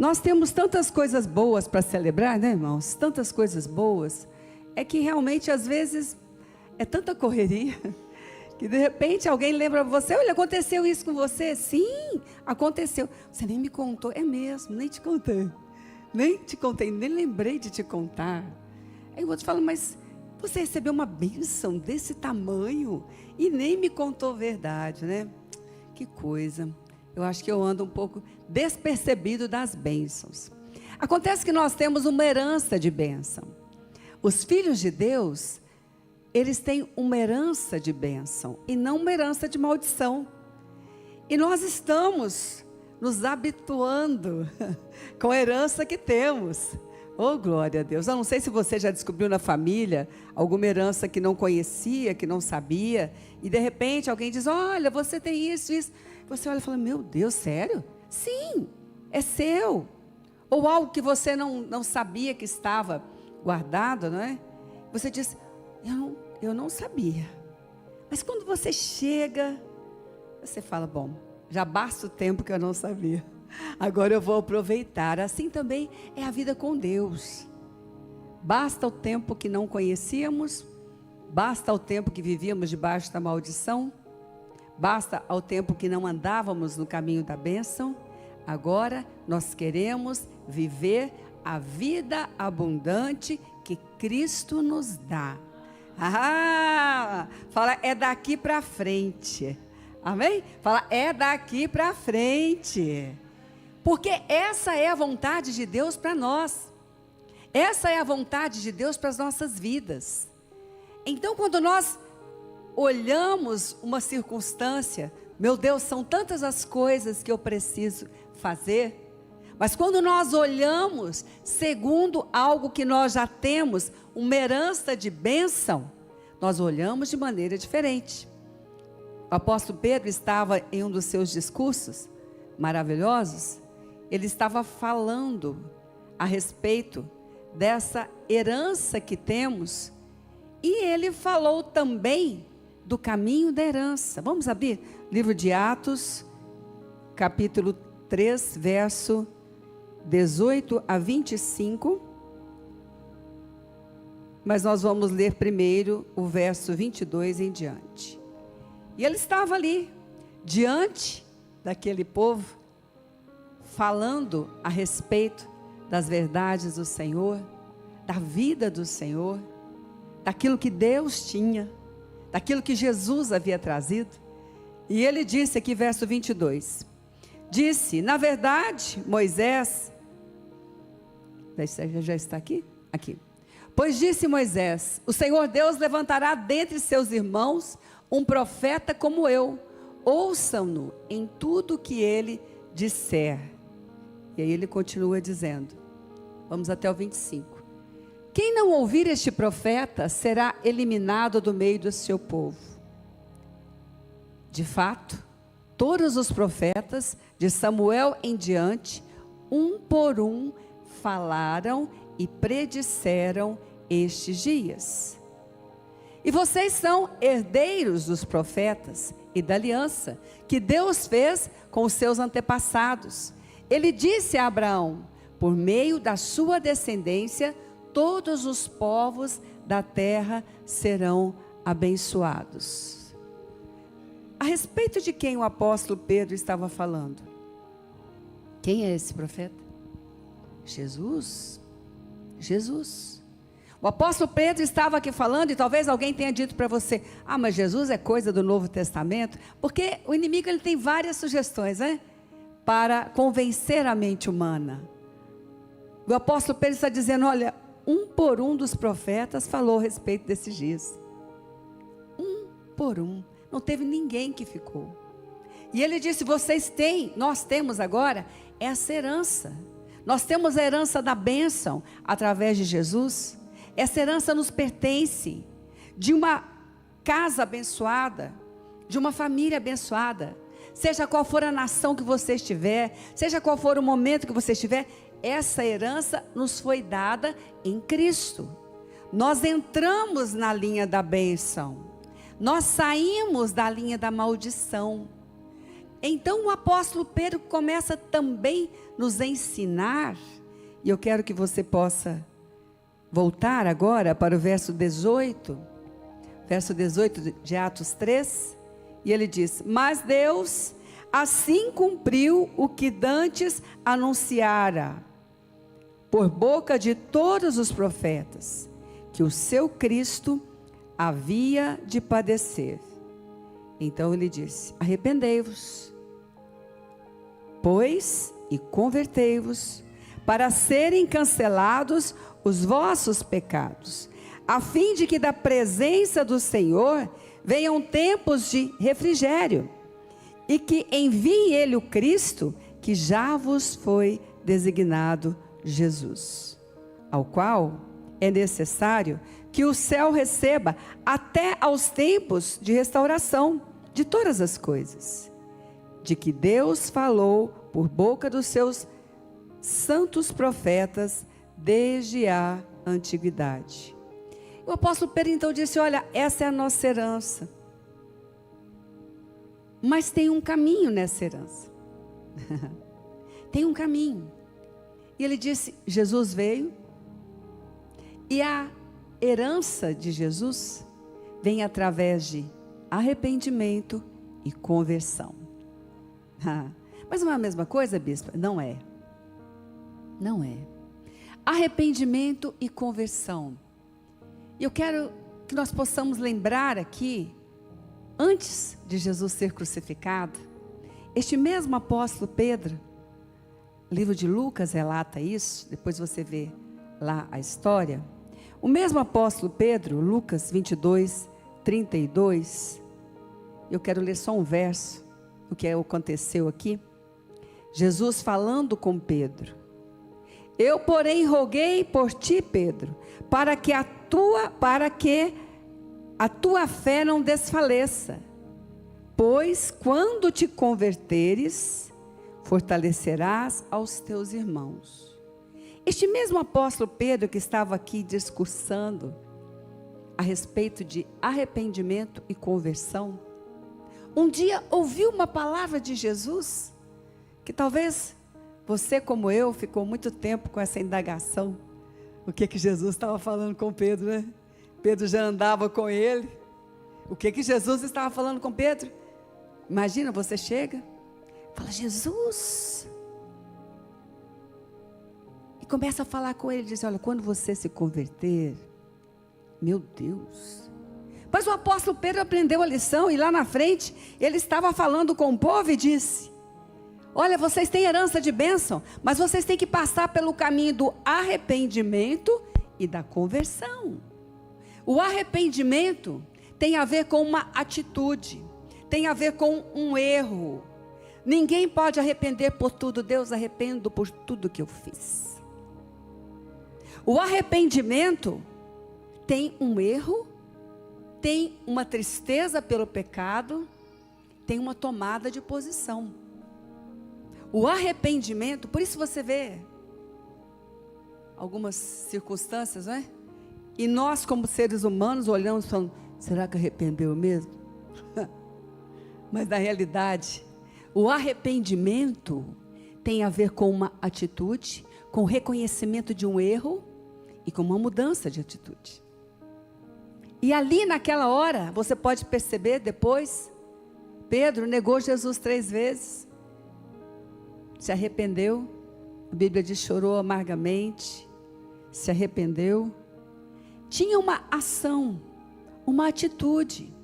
Nós temos tantas coisas boas para celebrar, né, irmãos? Tantas coisas boas. É que realmente, às vezes, é tanta correria, que de repente alguém lembra você: olha, aconteceu isso com você? Sim, aconteceu. Você nem me contou. É mesmo, nem te contei. Nem te contei, nem lembrei de te contar. Aí o outro fala: mas você recebeu uma bênção desse tamanho e nem me contou a verdade, né? Que coisa. Eu acho que eu ando um pouco despercebido das bênçãos. Acontece que nós temos uma herança de bênção. Os filhos de Deus, eles têm uma herança de bênção e não uma herança de maldição. E nós estamos nos habituando com a herança que temos. Oh, glória a Deus. Eu não sei se você já descobriu na família alguma herança que não conhecia, que não sabia, e de repente alguém diz: olha, você tem isso, isso. Você olha e fala: meu Deus, sério? Sim, é seu. Ou algo que você não sabia que estava guardado, não é? Você diz: eu não sabia. Mas quando você chega, você fala: bom, já basta o tempo que eu não sabia. Agora eu vou aproveitar. Assim também é a vida com Deus. Basta o tempo que não conhecíamos, basta o tempo que vivíamos debaixo da maldição, basta o tempo que não andávamos no caminho da bênção. Agora nós queremos viver a vida abundante que Cristo nos dá. Fala, é daqui para frente. Amém? Fala, é daqui para frente. Porque essa é a vontade de Deus para nós. Essa é a vontade de Deus para as nossas vidas. Então, quando nós olhamos uma circunstância, meu Deus, são tantas as coisas que eu preciso fazer. Mas quando nós olhamos segundo algo que nós já temos, uma herança de bênção, nós olhamos de maneira diferente. O apóstolo Pedro estava em um dos seus discursos maravilhosos. Ele estava falando a respeito dessa herança que temos. E ele falou também do caminho da herança. Vamos abrir? Livro de Atos, capítulo 3, verso 18 a 25. Mas nós vamos ler primeiro o verso 22 em diante. E ele estava ali, diante daquele povo, falando a respeito das verdades do Senhor, da vida do Senhor, daquilo que Deus tinha, daquilo que Jesus havia trazido. E ele disse aqui, verso 22, disse: na verdade, Moisés, já está aqui? Aqui. Pois disse Moisés: o Senhor Deus levantará dentre seus irmãos um profeta como eu, ouçam-no em tudo que ele disser. E aí ele continua dizendo, vamos até o 25. Quem não ouvir este profeta será eliminado do meio do seu povo. De fato, todos os profetas, de Samuel em diante, um por um, falaram e predisseram estes dias. E vocês são herdeiros dos profetas e da aliança que Deus fez com os seus antepassados. Ele disse a Abraão: por meio da sua descendência, todos os povos da terra serão abençoados. A respeito de quem o apóstolo Pedro estava falando? Quem é esse profeta? Jesus. Jesus. O apóstolo Pedro estava aqui falando, e talvez alguém tenha dito para você: ah, mas Jesus é coisa do Novo Testamento. Porque o inimigo, ele tem várias sugestões, né? Para convencer a mente humana. O apóstolo Pedro está dizendo: olha, um por um dos profetas falou a respeito desses dias. Um por um. Não teve ninguém que ficou. E ele disse: nós temos agora essa herança. Nós temos a herança da bênção através de Jesus. Essa herança nos pertence, de uma casa abençoada, de uma família abençoada. Seja qual for a nação que você estiver, seja qual for o momento que você estiver, essa herança nos foi dada em Cristo. Nós entramos na linha da bênção, nós saímos da linha da maldição. Então o apóstolo Pedro começa também nos ensinar, e eu quero que você possa voltar agora para o verso 18 de Atos 3, e ele diz: mas Deus assim cumpriu o que dantes anunciara, por boca de todos os profetas, que o seu Cristo havia de padecer. Então ele disse: arrependei-vos, pois, e convertei-vos, para serem cancelados os vossos pecados, a fim de que da presença do Senhor venham tempos de refrigério, e que envie ele o Cristo, que já vos foi designado, Jesus, ao qual é necessário que o céu receba até aos tempos de restauração de todas as coisas, de que Deus falou por boca dos seus santos profetas desde a antiguidade. O apóstolo Pedro então disse: olha, essa é a nossa herança, mas tem um caminho nessa herança. Tem um caminho. E ele disse: Jesus veio, e a herança de Jesus vem através de arrependimento e conversão. Mas não é a mesma coisa, bispa? Não é. Não é. Arrependimento e conversão. E eu quero que nós possamos lembrar aqui, antes de Jesus ser crucificado, este mesmo apóstolo Pedro, o livro de Lucas relata isso, depois você vê lá a história. O mesmo apóstolo Pedro, Lucas 22, 32, eu quero ler só um verso, o que aconteceu aqui. Jesus falando com Pedro: eu, porém, roguei por ti, Pedro, para que a tua fé não desfaleça, pois quando te converteres, fortalecerás aos teus irmãos. Este mesmo apóstolo Pedro que estava aqui discursando a respeito de arrependimento e conversão, um dia ouviu uma palavra de Jesus, que talvez você, como eu, ficou muito tempo com essa indagação. O que Jesus estava falando com Pedro, né? Pedro já andava com ele. O que Jesus estava falando com Pedro? Imagina, você chega, fala: Jesus, e começa a falar com ele, diz: olha, quando você se converter, meu Deus. Mas o apóstolo Pedro aprendeu a lição, e lá na frente, ele estava falando com o povo e disse: olha, vocês têm herança de bênção, mas vocês têm que passar pelo caminho do arrependimento e da conversão. O arrependimento tem a ver com uma atitude, tem a ver com um erro. Ninguém pode arrepender por tudo. Deus, arrependo por tudo que eu fiz. O arrependimento tem um erro, tem uma tristeza pelo pecado, tem uma tomada de posição. O arrependimento, por isso você vê algumas circunstâncias, não é? E nós, como seres humanos, olhamos e falamos: será que arrependeu mesmo? Mas na realidade, o arrependimento tem a ver com uma atitude, com o reconhecimento de um erro e com uma mudança de atitude. E ali naquela hora, você pode perceber depois, Pedro negou Jesus 3 vezes, se arrependeu, a Bíblia diz, chorou amargamente, se arrependeu, tinha uma ação, uma atitude.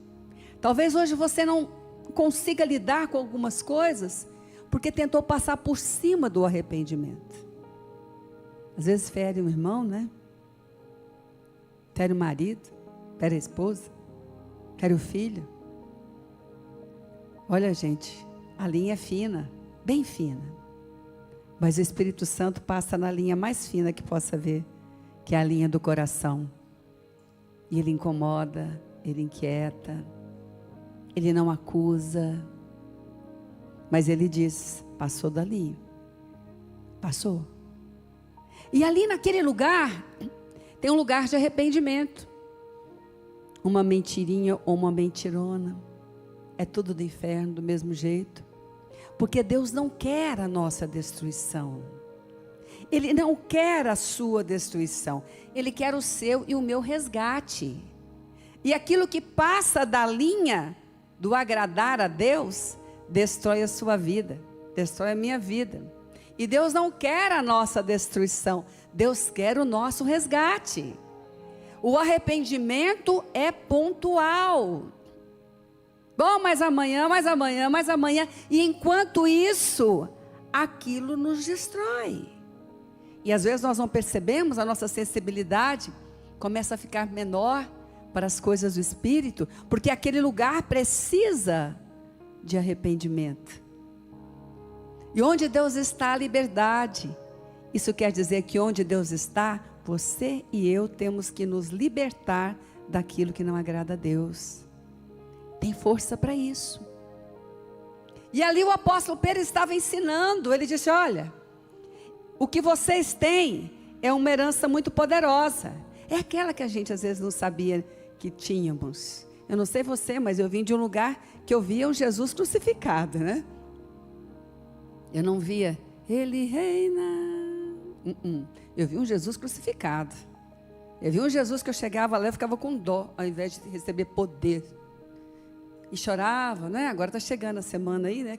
Talvez hoje você não consiga lidar com algumas coisas, porque tentou passar por cima do arrependimento. Às vezes fere um irmão, né? Fere o marido, fere a esposa, fere o filho. Olha, gente, a linha é fina, bem fina. Mas o Espírito Santo passa na linha mais fina que possa ver, que é a linha do coração. E ele incomoda, ele inquieta, ele não acusa, mas ele diz: passou dali, passou. E ali naquele lugar, tem um lugar de arrependimento. Uma mentirinha ou uma mentirona, é tudo do inferno, do mesmo jeito. Porque Deus não quer a nossa destruição. Ele não quer a sua destruição. Ele quer o seu e o meu resgate. E aquilo que passa da linha do agradar a Deus, destrói a sua vida, destrói a minha vida. E Deus não quer a nossa destruição. Deus quer o nosso resgate. O arrependimento é pontual. Bom, mas amanhã, mas amanhã, mas amanhã. E enquanto isso, aquilo nos destrói. E às vezes nós não percebemos, a nossa sensibilidade começa a ficar menor para as coisas do Espírito, porque aquele lugar precisa de arrependimento. E onde Deus está, a liberdade. Isso quer dizer que onde Deus está, você e eu temos que nos libertar daquilo que não agrada a Deus. Tem força para isso. E ali o apóstolo Pedro estava ensinando. Ele disse: olha, o que vocês têm é uma herança muito poderosa. É aquela que a gente às vezes não sabia que tínhamos. Eu não sei você, mas eu vim de um lugar que eu via um Jesus crucificado, né? Eu não via, ele reina. Eu vi um Jesus crucificado. Eu vi um Jesus que eu chegava lá e ficava com dó, ao invés de receber poder. E chorava, né? Agora está chegando a semana aí, né?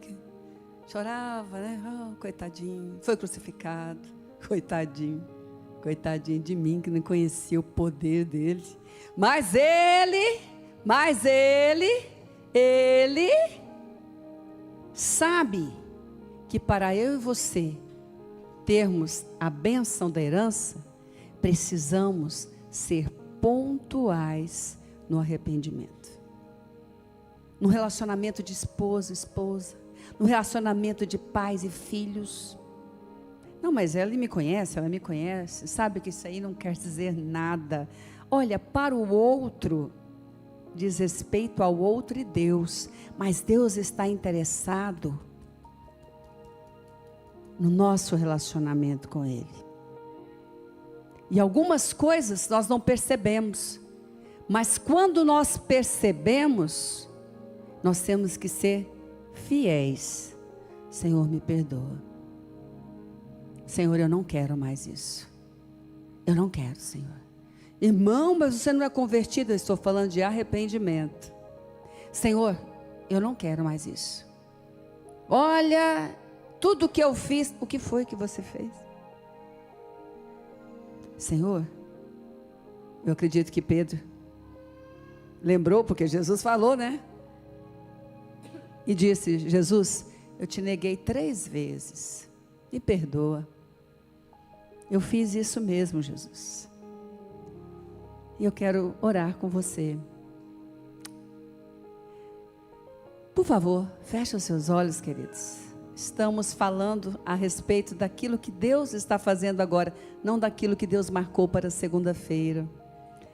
Chorava, né? Oh, coitadinho, foi crucificado. Coitadinho, coitadinho de mim que não conhecia o poder dele. Mas ele sabe que para eu e você termos a bênção da herança, precisamos ser pontuais no arrependimento. No relacionamento de esposo, esposa, no relacionamento de pais e filhos. Não, mas ela me conhece, ela me conhece, sabe que isso aí não quer dizer nada. Olha, para o outro, diz respeito ao outro e Deus, mas Deus está interessado no nosso relacionamento com Ele. E algumas coisas nós não percebemos, mas quando nós percebemos, nós temos que ser fiéis. Senhor, me perdoa. Senhor, eu não quero mais isso. Eu não quero, Senhor. Irmão, mas você não é convertido. Eu estou falando de arrependimento. Senhor, eu não quero mais isso. Olha, tudo que eu fiz, o que foi que você fez? Senhor, eu acredito que Pedro lembrou, porque Jesus falou, né? E disse: Jesus, eu te neguei 3 vezes, me perdoa. Eu fiz isso mesmo, Jesus. E eu quero orar com você. Por favor, feche os seus olhos, queridos. Estamos falando a respeito daquilo que Deus está fazendo agora, não daquilo que Deus marcou para segunda-feira.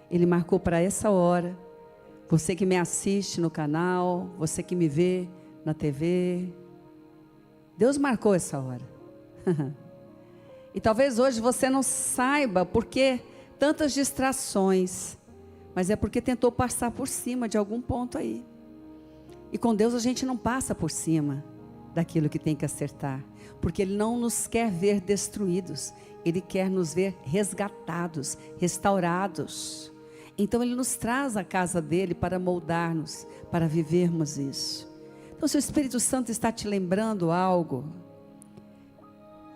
Ele marcou para essa hora. Você que me assiste no canal, você que me vê na TV, Deus marcou essa hora. E talvez hoje você não saiba por que tantas distrações, mas é porque tentou passar por cima de algum ponto aí. E com Deus a gente não passa por cima daquilo que tem que acertar, porque Ele não nos quer ver destruídos, Ele quer nos ver resgatados, restaurados. Então Ele nos traz à casa dEle para moldar-nos, para vivermos isso. Então se o Espírito Santo está te lembrando algo,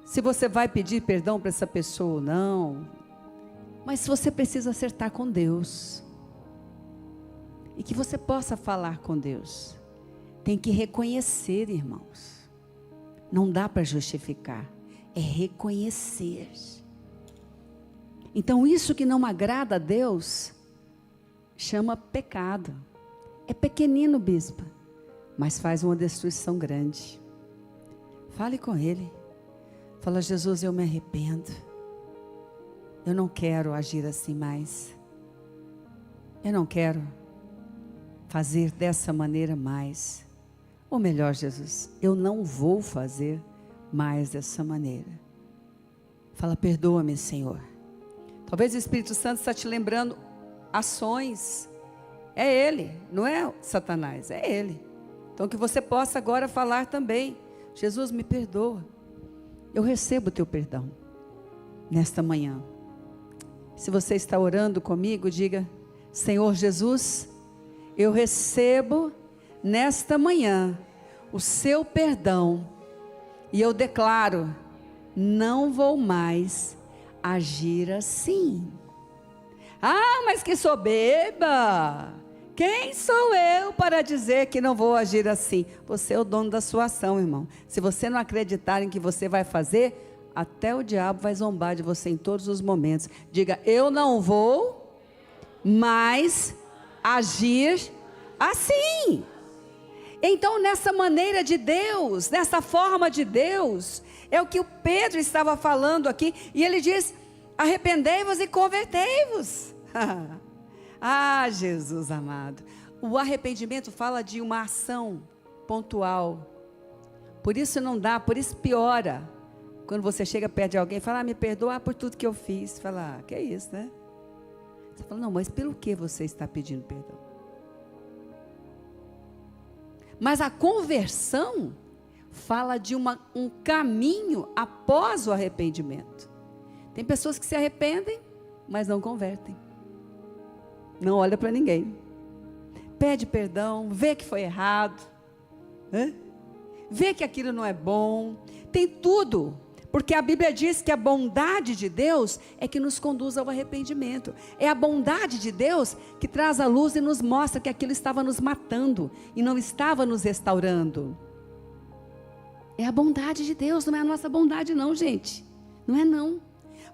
se você vai pedir perdão para essa pessoa ou não, mas se você precisa acertar com Deus, e que você possa falar com Deus, tem que reconhecer, irmãos. Não dá para justificar, é reconhecer. Então isso que não agrada a Deus, chama pecado. É pequenino, bispa, mas faz uma destruição grande. Fale com Ele. Fala: Jesus, eu me arrependo. Eu não quero agir assim mais. Eu não quero fazer dessa maneira mais. Ou melhor, Jesus, eu não vou fazer mais dessa maneira. Fala: perdoa-me, Senhor. Talvez o Espírito Santo está te lembrando ações. É Ele, não é Satanás, é Ele. Então que você possa agora falar também: Jesus, me perdoa. Eu recebo o teu perdão nesta manhã. Se você está orando comigo, diga: Senhor Jesus, eu recebo nesta manhã o seu perdão, e eu declaro, não vou mais agir assim. Ah, mas que soberba! Quem sou eu para dizer que não vou agir assim? Você é o dono da sua ação, irmão. Se você não acreditar em que você vai fazer, até o diabo vai zombar de você em todos os momentos. Diga: eu não vou mais agir assim. Então, nessa maneira de Deus, nessa forma de Deus, é o que o Pedro estava falando aqui, e ele diz: arrependei-vos e convertei-vos. Ah, Jesus amado, o arrependimento fala de uma ação pontual, por isso não dá, por isso piora, quando você chega perto de alguém e fala: me perdoa por tudo que eu fiz. Fala: que é isso, né? Você fala: não, mas pelo que você está pedindo perdão? Mas a conversão fala de um caminho após o arrependimento. Tem pessoas que se arrependem, mas não convertem. Não olha para ninguém. Pede perdão, vê que foi errado, né? Vê que aquilo não é bom. Tem tudo, porque a Bíblia diz que a bondade de Deus é que nos conduz ao arrependimento. É a bondade de Deus que traz a luz e nos mostra que aquilo estava nos matando e não estava nos restaurando. É a bondade de Deus, não é a nossa bondade não, gente. Não é não.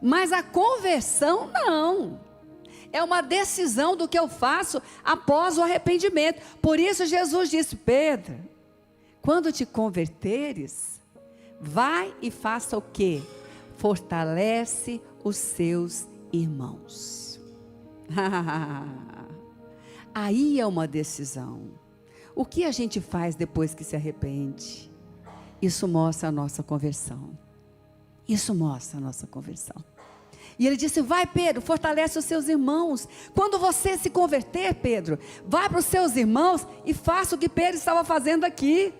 Mas a conversão não. É uma decisão do que eu faço após o arrependimento. Por isso Jesus disse: Pedro, quando te converteres, vai e faça o quê? Fortalece os seus irmãos. Aí é uma decisão. O que a gente faz depois que se arrepende? Isso mostra a nossa conversão. Isso mostra a nossa conversão. E ele disse: vai, Pedro, fortalece os seus irmãos. Quando você se converter, Pedro, vai para os seus irmãos e faça o que Pedro estava fazendo aqui.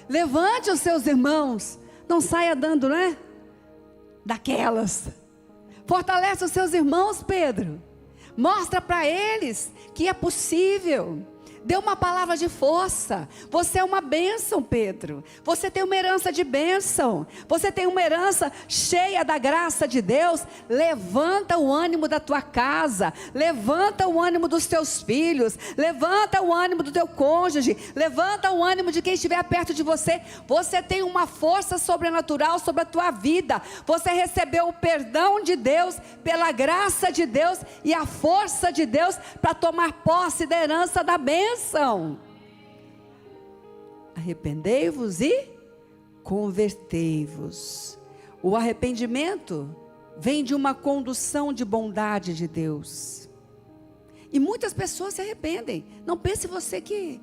Levante os seus irmãos. Não saia dando, né? Daquelas. Fortalece os seus irmãos, Pedro. Mostra para eles que é possível. Dê uma palavra de força. Você é uma bênção, Pedro. Você tem uma herança de bênção. Você tem uma herança cheia da graça de Deus. Levanta o ânimo da tua casa. Levanta o ânimo dos teus filhos. Levanta o ânimo do teu cônjuge. Levanta o ânimo de quem estiver perto de você. Você tem uma força sobrenatural sobre a tua vida. Você recebeu o perdão de Deus, pela graça de Deus e a força de Deus para tomar posse da herança da bênção. Arrependei-vos e convertei-vos. O arrependimento vem de uma condução de bondade de Deus. E muitas pessoas se arrependem. Não pense você que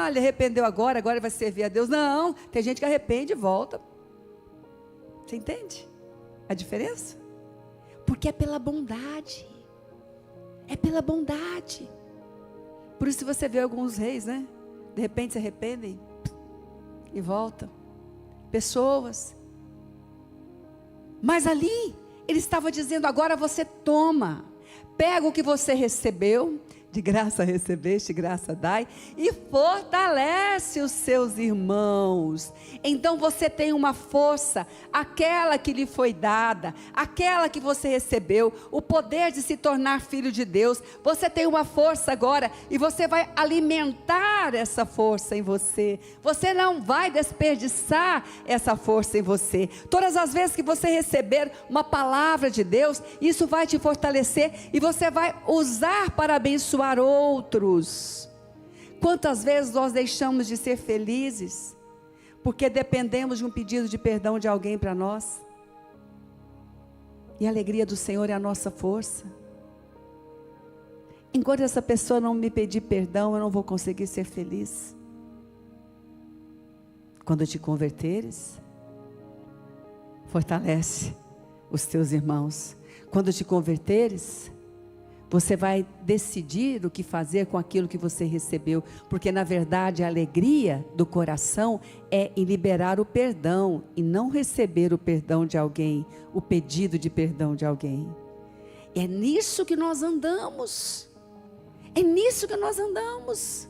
ele arrependeu agora vai servir a Deus. Não, tem gente que arrepende e volta. Você entende a diferença? Porque é pela bondade. É pela bondade. Por isso você vê alguns reis, né? De repente se arrependem e voltam. Pessoas. Mas ali, ele estava dizendo: agora você toma. Pega o que você recebeu. De graça recebeste, graça dai. E fortalece os seus irmãos. Então você tem uma força. Aquela que lhe foi dada. Aquela que você recebeu. O poder de se tornar filho de Deus. Você tem uma força agora. E você vai alimentar essa força em você. Você não vai desperdiçar essa força em você. Todas as vezes que você receber uma palavra de Deus, isso vai te fortalecer. E você vai usar para abençoar outros. Quantas vezes nós deixamos de ser felizes porque dependemos de um pedido de perdão de alguém para nós? E a alegria do Senhor é a nossa força. Enquanto essa pessoa não me pedir perdão, eu não vou conseguir ser feliz. Quando te converteres, fortalece os teus irmãos. Quando te converteres, Você vai decidir o que fazer com aquilo que você recebeu, porque na verdade a alegria do coração é em liberar o perdão e não receber o perdão de alguém, o pedido de perdão de alguém. É nisso que nós andamos. É nisso que nós andamos.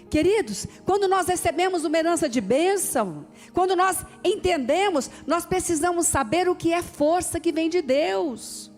Queridos, quando nós recebemos uma herança de bênção, quando nós entendemos, nós precisamos saber o que é força que vem de Deus.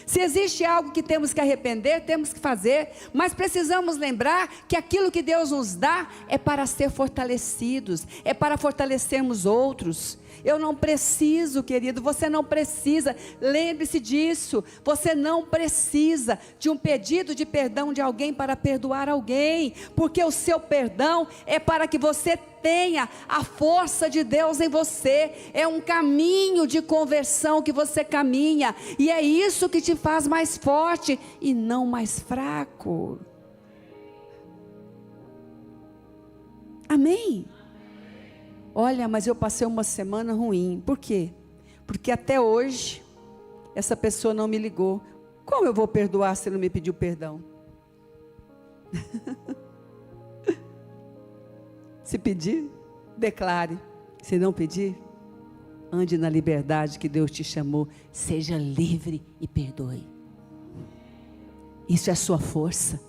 Se existe algo que temos que arrepender, temos que fazer, mas precisamos lembrar que aquilo que Deus nos dá é para ser fortalecidos, é para fortalecermos outros. Eu não preciso, querido, você não precisa, lembre-se disso, você não precisa de um pedido de perdão de alguém para perdoar alguém, porque o seu perdão é para que você tenha a força de Deus em você, é um caminho de conversão que você caminha, e é isso que te faz mais forte e não mais fraco. Amém? Olha, mas eu passei uma semana ruim. Por quê? Porque até hoje essa pessoa não me ligou. Como eu vou perdoar se não me pediu perdão? Se pedir, declare. Se não pedir, ande na liberdade que Deus te chamou. Seja livre e perdoe. Isso é a sua força.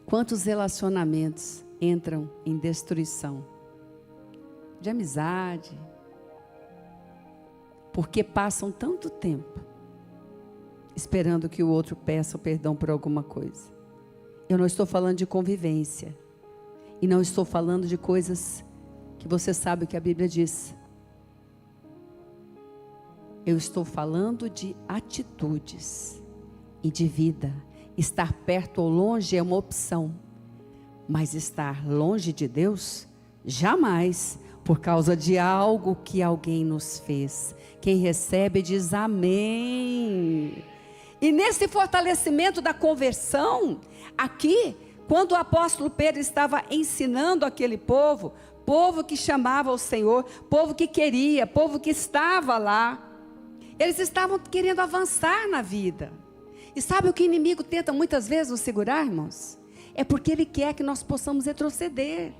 Quantos relacionamentos entram em destruição? De amizade, porque passam tanto tempo esperando que o outro peça o perdão por alguma coisa. Eu não estou falando de convivência, e não estou falando de coisas que você sabe o que a Bíblia diz. Eu estou falando de atitudes e de vida. Estar perto ou longe é uma opção, mas estar longe de Deus, jamais, por causa de algo que alguém nos fez. Quem recebe diz amém. E nesse fortalecimento da conversão, aqui, quando o apóstolo Pedro estava ensinando aquele povo que chamava o Senhor, povo que queria, povo que estava lá, eles estavam querendo avançar na vida. E sabe o que o inimigo tenta muitas vezes nos segurar, irmãos? É porque ele quer que nós possamos retroceder.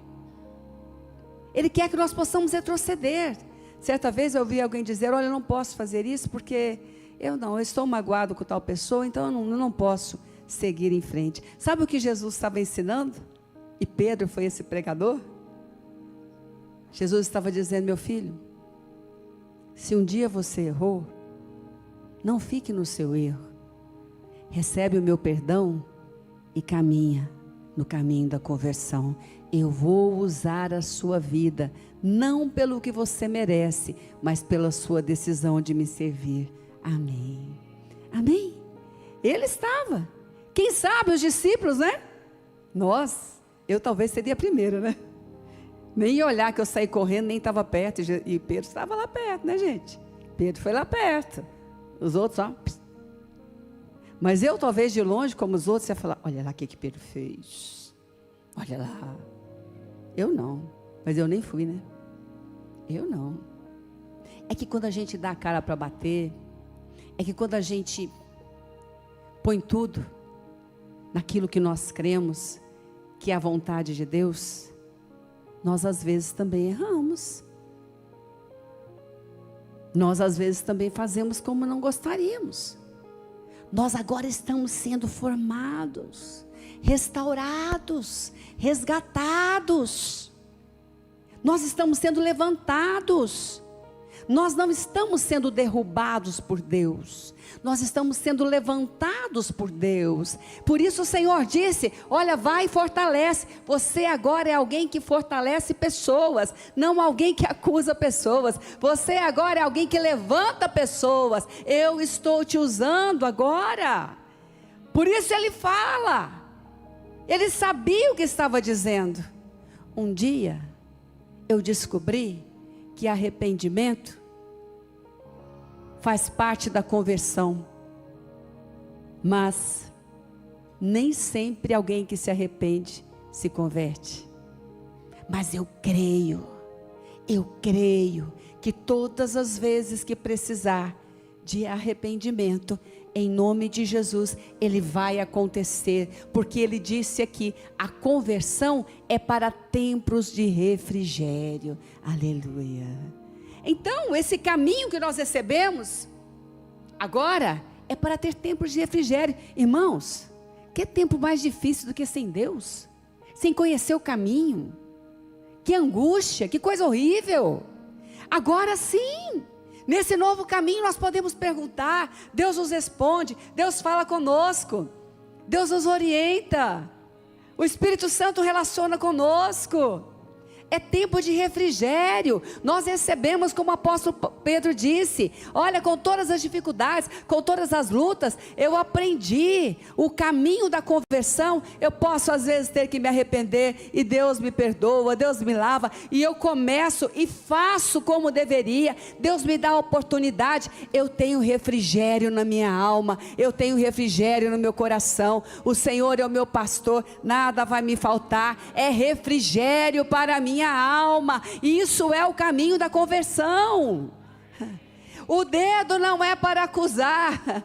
Ele quer que nós possamos retroceder. Certa vez eu ouvi alguém dizer, olha, eu não posso fazer isso porque eu estou magoado com tal pessoa, então eu não posso seguir em frente. Sabe o que Jesus estava ensinando? E Pedro foi esse pregador? Jesus estava dizendo, meu filho, se um dia você errou, não fique no seu erro. Recebe o meu perdão e caminha no caminho da conversão. Eu vou usar a sua vida, não pelo que você merece, mas pela sua decisão de me servir. Amém. Amém? Ele estava. Quem sabe os discípulos, né? Eu talvez seria a primeira, né? Nem ia olhar que eu saí correndo, nem estava perto. E Pedro estava lá perto, né, gente? Pedro foi lá perto. Os outros, ó. Mas eu, talvez de longe, como os outros, ia falar, olha lá o que Pedro fez. Olha lá. Eu não. Mas eu nem fui, né? Eu não. É que quando a gente dá a cara para bater, é que quando a gente põe tudo naquilo que nós cremos, que é a vontade de Deus, nós às vezes também erramos. Nós às vezes também fazemos como não gostaríamos. Nós agora estamos sendo formados, restaurados, resgatados. Nós estamos sendo levantados. Nós não estamos sendo derrubados por Deus. Nós estamos sendo levantados por Deus. Por isso o Senhor disse, olha, vai e fortalece. Você agora é alguém que fortalece pessoas, não alguém que acusa pessoas. Você agora é alguém que levanta pessoas. Eu estou te usando agora. Por isso ele fala. Ele sabia o que estava dizendo. Um dia eu descobri que arrependimento faz parte da conversão, mas nem sempre alguém que se arrepende se converte. Mas eu creio que todas as vezes que precisar de arrependimento, em nome de Jesus, ele vai acontecer, porque ele disse aqui, a conversão é para tempos de refrigério, aleluia. Então, esse caminho que nós recebemos, agora, é para ter tempos de refrigério. Irmãos, que tempo mais difícil do que sem Deus? Sem conhecer o caminho? Que angústia, que coisa horrível. Agora sim, nesse novo caminho nós podemos perguntar, Deus nos responde, Deus fala conosco, Deus nos orienta, o Espírito Santo relaciona conosco. É tempo de refrigério. Nós recebemos, como o apóstolo Pedro disse, olha, com todas as dificuldades, com todas as lutas, eu aprendi o caminho da conversão. Eu posso às vezes ter que me arrepender, e Deus me perdoa, Deus me lava, e eu começo e faço como deveria. Deus me dá a oportunidade. Eu tenho refrigério na minha alma, eu tenho refrigério no meu coração. O Senhor é o meu pastor, nada vai me faltar. É refrigério para mim, minha alma. Isso é o caminho da conversão. O dedo não é para acusar,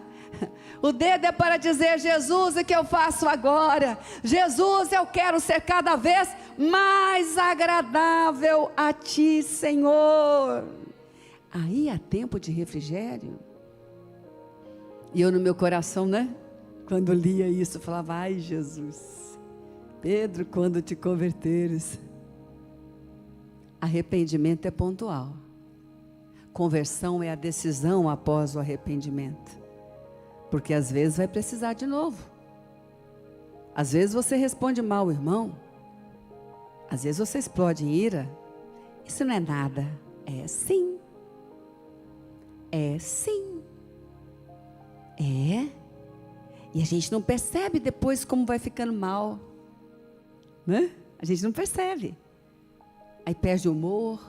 o dedo é para dizer: Jesus, o que eu faço agora? Jesus, eu quero ser cada vez mais agradável a Ti, Senhor. Aí há tempo de refrigério. E eu no meu coração, né, quando lia isso, eu falava: ai Jesus, Pedro, quando te converteres. Arrependimento é pontual. Conversão é a decisão após o arrependimento. Porque às vezes vai precisar de novo. Às vezes você responde mal, irmão. Às vezes você explode em ira. Isso não é nada. É sim. É sim. É. E a gente não percebe depois como vai ficando mal. Né? A gente não percebe. Aí perde o humor,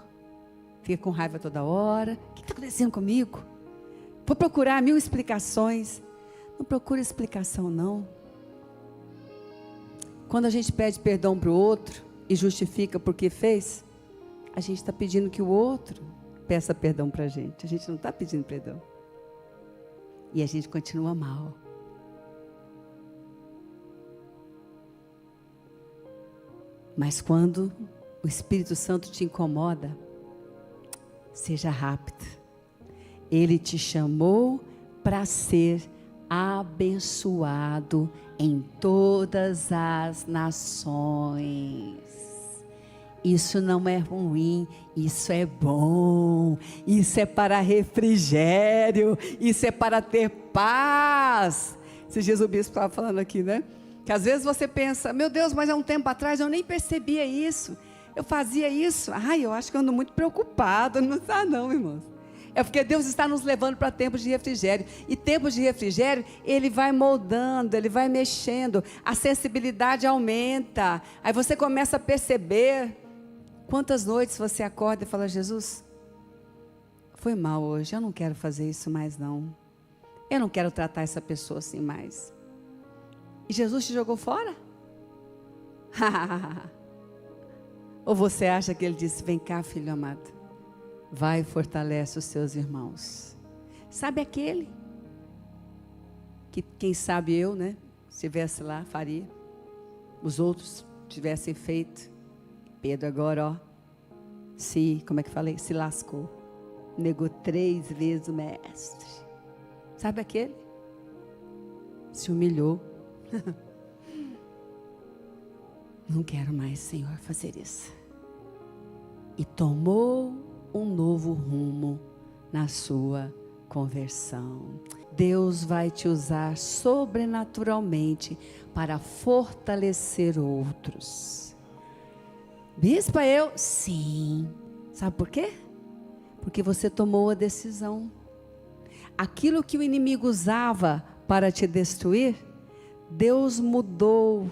fica com raiva toda hora. O que está acontecendo comigo? Vou procurar 1000 explicações. Não procura explicação, não. Quando a gente pede perdão para o outro e justifica porque fez, a gente está pedindo que o outro peça perdão para a gente. A gente não está pedindo perdão. E a gente continua mal. Mas quando o Espírito Santo te incomoda, seja rápido. Ele te chamou para ser abençoado em todas as nações. Isso não é ruim, isso é bom, isso é para refrigério, isso é para ter paz. Esses dias o bispo estava falando aqui, né? Que às vezes você pensa: meu Deus, mas há um tempo atrás eu nem percebia isso. Eu fazia isso, eu acho que eu ando muito preocupado. Não está não, irmãos. É porque Deus está nos levando para tempos de refrigério. E tempos de refrigério, Ele vai moldando, Ele vai mexendo. A sensibilidade aumenta. Aí você começa a perceber. Quantas noites você acorda e fala: Jesus, foi mal hoje, eu não quero fazer isso mais não. Eu não quero tratar essa pessoa assim mais. E Jesus te jogou fora? Ou você acha que Ele disse: vem cá, filho amado, vai e fortalece os seus irmãos. Sabe aquele que, quem sabe eu, né, se estivesse lá, faria. Os outros tivessem feito. Pedro agora, como é que falei? Se lascou. Negou 3 vezes o mestre. Sabe aquele? Se humilhou. Não quero mais, Senhor, fazer isso. E tomou um novo rumo na sua conversão. Deus vai te usar sobrenaturalmente para fortalecer outros. Bispa, eu? Sim. Sabe por quê? Porque você tomou a decisão. Aquilo que o inimigo usava para te destruir, Deus mudou.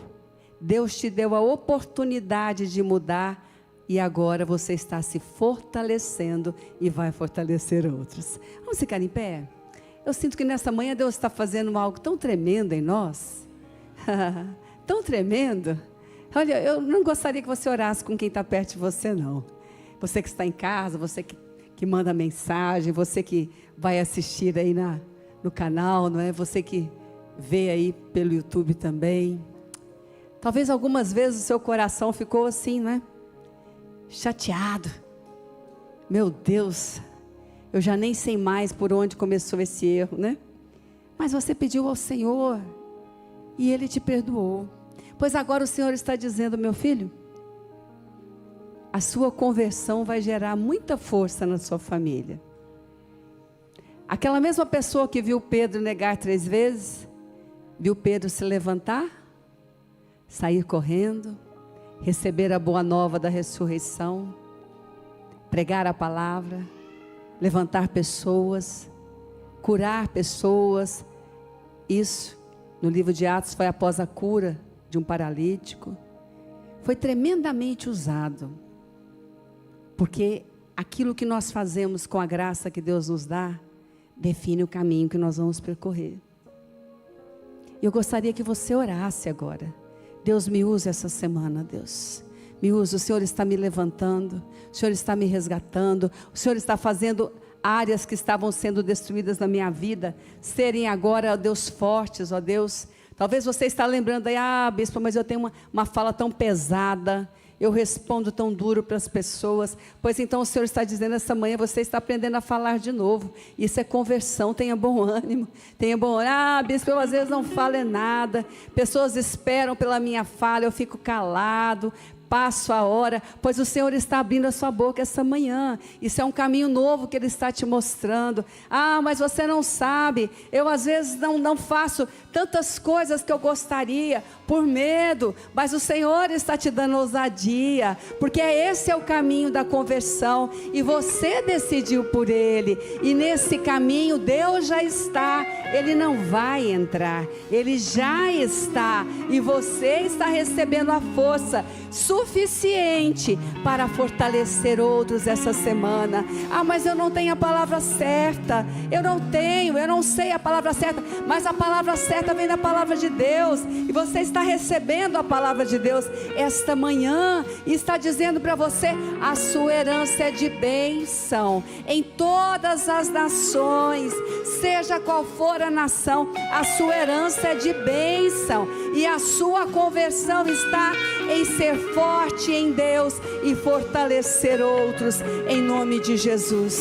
Deus te deu a oportunidade de mudar e agora você está se fortalecendo e vai fortalecer outros. Vamos ficar em pé? Eu sinto que nessa manhã Deus está fazendo algo tão tremendo em nós. Tão tremendo. Olha, eu não gostaria que você orasse com quem está perto de você, não. Você que está em casa, você que que manda mensagem, você que vai assistir aí no canal, não é? Você que vê aí pelo YouTube também. Talvez algumas vezes o seu coração ficou assim, não é? Chateado. Meu Deus, eu já nem sei mais por onde começou esse erro, né? Mas você pediu ao Senhor e Ele te perdoou. Pois agora o Senhor está dizendo, meu filho, a sua conversão vai gerar muita força na sua família. Aquela mesma pessoa que viu Pedro negar 3 vezes, viu Pedro se levantar, sair correndo, receber a boa nova da ressurreição, pregar a palavra, levantar pessoas, curar pessoas. Isso, no livro de Atos, foi após a cura de um paralítico. Foi tremendamente usado, porque aquilo que nós fazemos com a graça que Deus nos dá, define o caminho que nós vamos percorrer. Eu gostaria que você orasse agora. Deus, me use essa semana, Deus. Me use, o Senhor está me levantando, o Senhor está me resgatando, o Senhor está fazendo áreas que estavam sendo destruídas na minha vida, serem agora, ó Deus, fortes, ó Deus. Talvez você está lembrando aí, bispo, mas eu tenho uma fala tão pesada, eu respondo tão duro para as pessoas. Pois então o Senhor está dizendo essa manhã, você está aprendendo a falar de novo. Isso é conversão, tenha bom ânimo. Tenha bom ânimo. Bispo, eu às vezes não falo nada. Pessoas esperam pela minha fala, eu fico calado. Passo a hora, pois o Senhor está abrindo a sua boca essa manhã. Isso é um caminho novo que Ele está te mostrando. Mas você não sabe, eu às vezes não faço tantas coisas que eu gostaria, por medo, mas o Senhor está te dando ousadia, porque esse é o caminho da conversão, e você decidiu por ele, e nesse caminho Deus já está, Ele não vai entrar, Ele já está, e você está recebendo a força suficiente para fortalecer outros essa semana. Mas eu não tenho a palavra certa, eu não sei a palavra certa, mas a palavra certa vem da palavra de Deus, e você está recebendo a palavra de Deus esta manhã, e está dizendo para você, a sua herança é de bênção, em todas as nações, seja qual for a nação, a sua herança é de bênção, e a sua conversão está em ser forte em Deus, e fortalecer outros, em nome de Jesus.